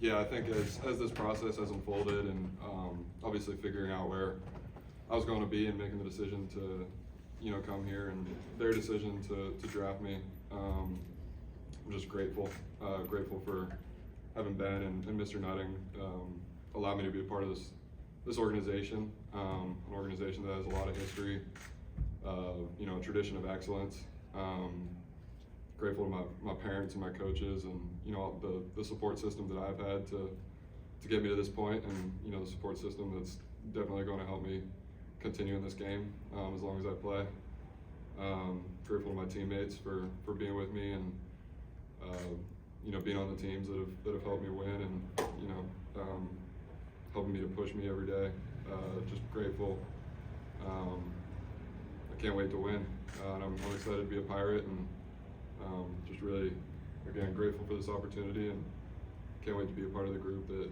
Yeah, I think as this process has unfolded and obviously figuring out where I was going to be and making the decision to, come here and their decision to draft me, I'm just grateful. Grateful for having Ben and Mr. Nutting allow me to be a part of this organization, an organization that has a lot of history, a tradition of excellence. Grateful to my parents and my coaches and the support system that I've had to get me to this point, and the support system that's definitely going to help me continue in this game as long as I play. Grateful to my teammates for being with me and being on the teams that have helped me win and helping me to push me every day. Just grateful. I can't wait to win, and I'm excited to be a Pirate, and just really, again, grateful for this opportunity, and can't wait to be a part of the group that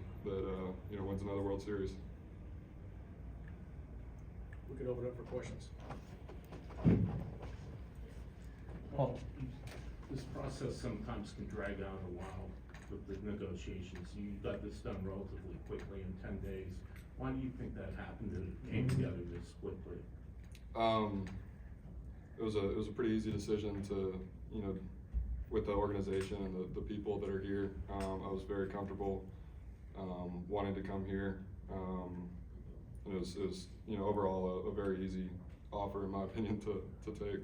wins another World Series. We could open it up for questions. Well, this process sometimes can drag out a while with the negotiations. You got this done relatively quickly in 10 days. Why do you think that happened and it came together this quickly? It was a pretty easy decision to, with the organization and the people that are here. I was very comfortable wanting to come here. And it was overall a very easy offer, in my opinion, to take.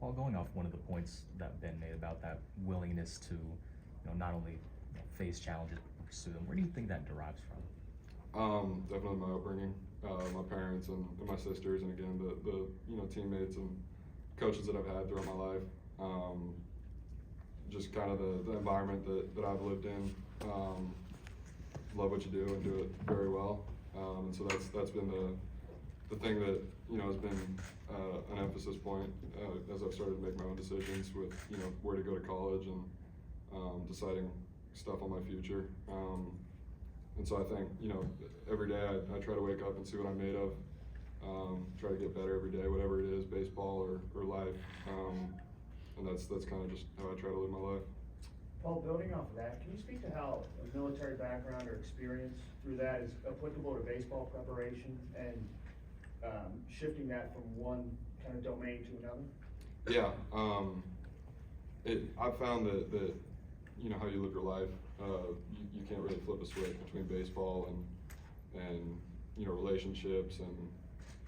Well, going off one of the points that Ben made about that willingness to, not only face challenges but pursue them, where do you think that derives from? Definitely my upbringing, my parents and my sisters, and again the teammates and coaches that I've had throughout my life. Just kind of the environment that I've lived in. Love what you do and do it very well, and so that's been the thing that has been an emphasis point as I've started to make my own decisions with where to go to college and deciding stuff on my future. And so I think every day I try to wake up and see what I'm made of. Try to get better every day, whatever it is, baseball or life. And that's kind of just how I try to live my life. Paul, building off of that, can you speak to how a military background or experience through that is applicable to baseball preparation and shifting that from one kind of domain to another? Yeah, I've found that how you live your life, you can't really flip a switch between baseball and relationships and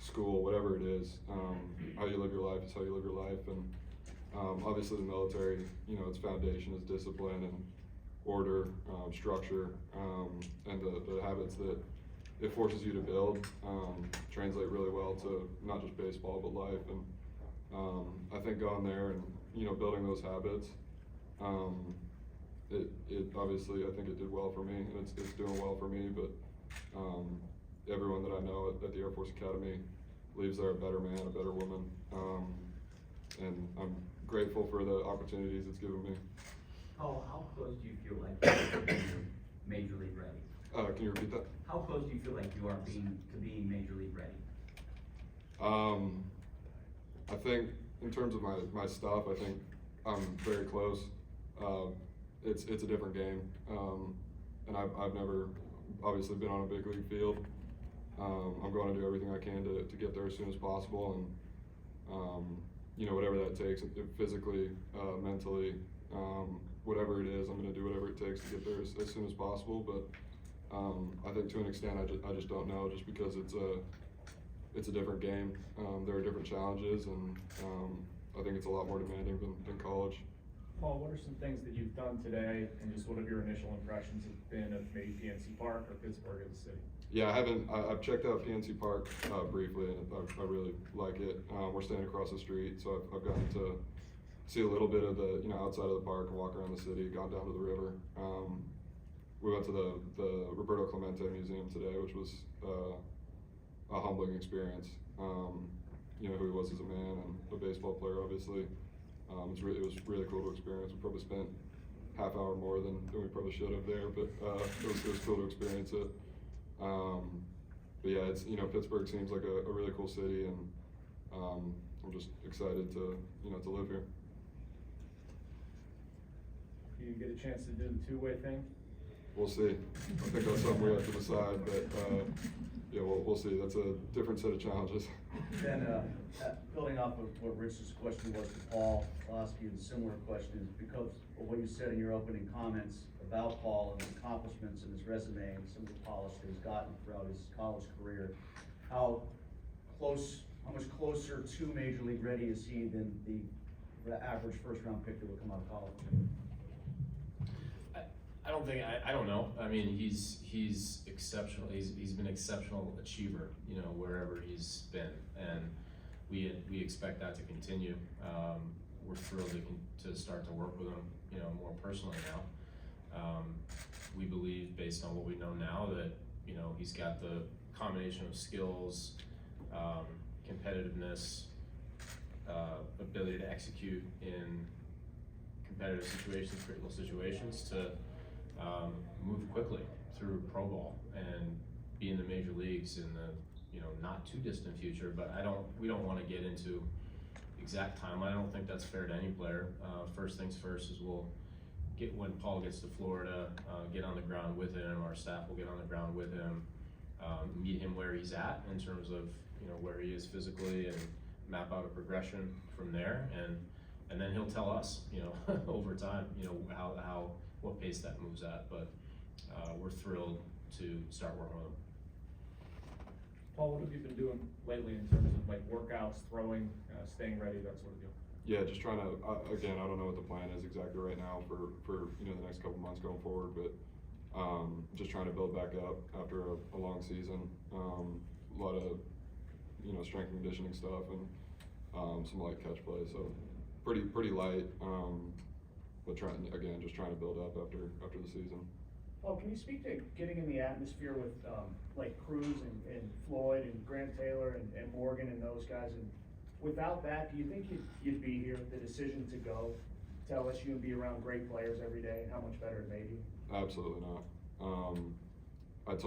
school, whatever it is. How you live your life is how you live your life, and obviously the military, its foundation is discipline and order, structure, and the habits that it forces you to build translate really well to not just baseball but life. And I think going there and building those habits, it obviously, I think it did well for me, and it's doing well for me. But everyone that I know at the Air Force Academy leaves there a better man, a better woman, and I'm grateful for the opportunities it's given me. Oh, how close do you feel like you're major league ready? Can you repeat that? How close do you feel like you are being major league ready? I think in terms of my stuff, I think I'm very close. It's a different game, and I've never obviously been on a big league field. I'm going to do everything I can to get there as soon as possible, and whatever that takes, physically, mentally, whatever it is, I'm going to do whatever it takes to get there as soon as possible. But I think to an extent, I just don't know, just because it's a different game. There are different challenges, and I think it's a lot more demanding than college. Paul, what are some things that you've done today, and just what have your initial impressions have been of maybe PNC Park or Pittsburgh as a city? Yeah, I've checked out PNC Park briefly, and I really like it. We're staying across the street, so I've gotten to see a little bit of the outside of the park and walk around the city, gone down to the river. We went to the Roberto Clemente Museum today, which was a humbling experience. Who he was as a man and a baseball player, obviously. It was really cool to experience. We probably spent half hour more than we probably should have there, but it was cool to experience it. But yeah, it's Pittsburgh seems like a really cool city, and I'm just excited to to live here. Do you get a chance to do the two-way thing? we'll see. I think that's something we have to decide, but, yeah, we'll see. That's a different set of challenges. Then, building off of what Rich's question was to Paul, I'll ask you a similar question, because of what you said in your opening comments about Paul and his accomplishments and his resume and some of the polish that he's gotten throughout his college career. How much closer to Major League ready is he than the average first-round pick that would come out of college? I don't think, I don't know. I mean, he's exceptional. He's been an exceptional achiever, you know, wherever he's been, and we expect that to continue. We're thrilled to start to work with him, you know, more personally now. We believe, based on what we know now, that, you know, he's got the combination of skills, competitiveness, ability to execute in competitive situations, critical situations, to move quickly through pro ball and be in the major leagues in the, you know, not too distant future. But we don't want to get into exact timeline. I don't think that's fair to any player. First things first is we'll get, when Paul gets to Florida, get on the ground with him. Our staff will get on the ground with him, meet him where he's at in terms of, you know, where he is physically, and map out a progression from there. And then he'll tell us, you know, over time, you know, what pace that moves at. But we're thrilled to start working with him. Paul, what have you been doing lately in terms of like workouts, throwing, staying ready, that sort of deal? Yeah, just trying to, again, I don't know what the plan is exactly right now for you know, the next couple months going forward, but just trying to build back up after a long season. A lot of, you know, strength and conditioning stuff, and some light catch play, so pretty light, but just trying to build up after the season. Paul, can you speak to getting in the atmosphere with, like Cruz and Floyd and Grant Taylor and Morgan and those guys, and without that, do you think you'd be here? The decision to go to LSU and be around great players every day, and how much better it may be? Absolutely not. I've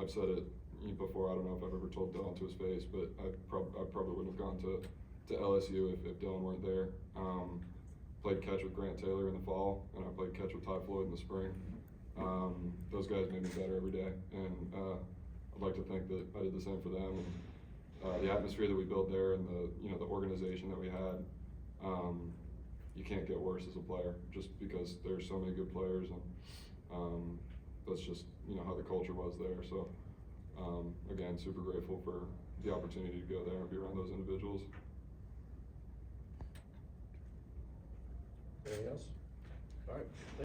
said it before. I don't know if I've ever told Dylan to his face, but I probably wouldn't have gone to LSU if Dylan weren't there. Played catch with Grant Taylor in the fall, and I played catch with Ty Floyd in the spring. Those guys made me better every day, and I'd like to think that I did the same for them. And the atmosphere that we built there, and the organization that we had, you can't get worse as a player, just because there's so many good players, and that's just, you know, how the culture was there. So again, super grateful for the opportunity to go there and be around those individuals. Anything else? All right.